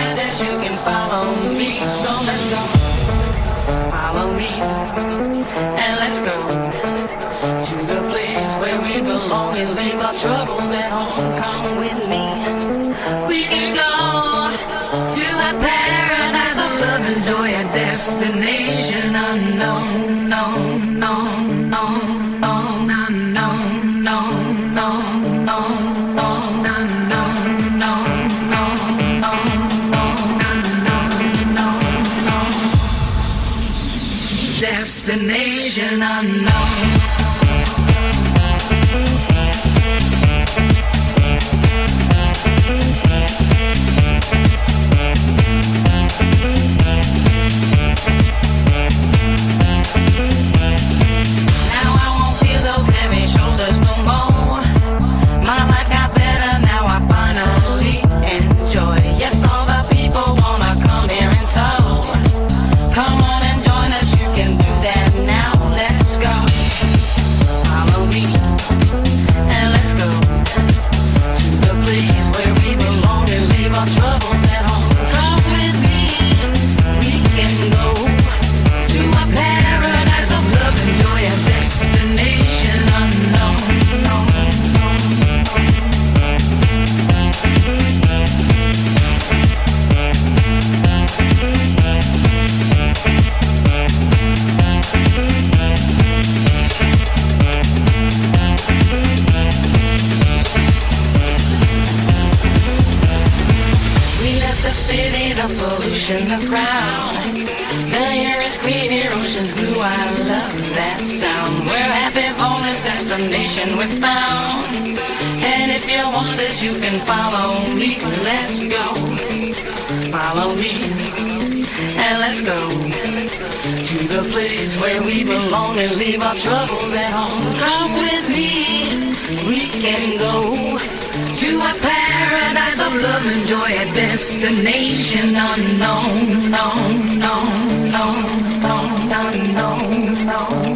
enjoy this, you can follow me. So let's go, follow me, and let's go to the place where we belong and leave our troubles at home. Come with me, we can go to a paradise of love and joy, a destination unknown, no, no, no, no, no, no, no, no, no, no, no, no, no, no, destination unknown. The crowd, the air is clear, ocean's blue, I love that sound. We're happy for this destination we found, and if you want this you can follow me. Let's go, follow me, and let's go to the place where we belong and leave our troubles at home. Come with me, we can go to a paradise of love and joy, a destination unknown, no, no, no, no, no, no, no.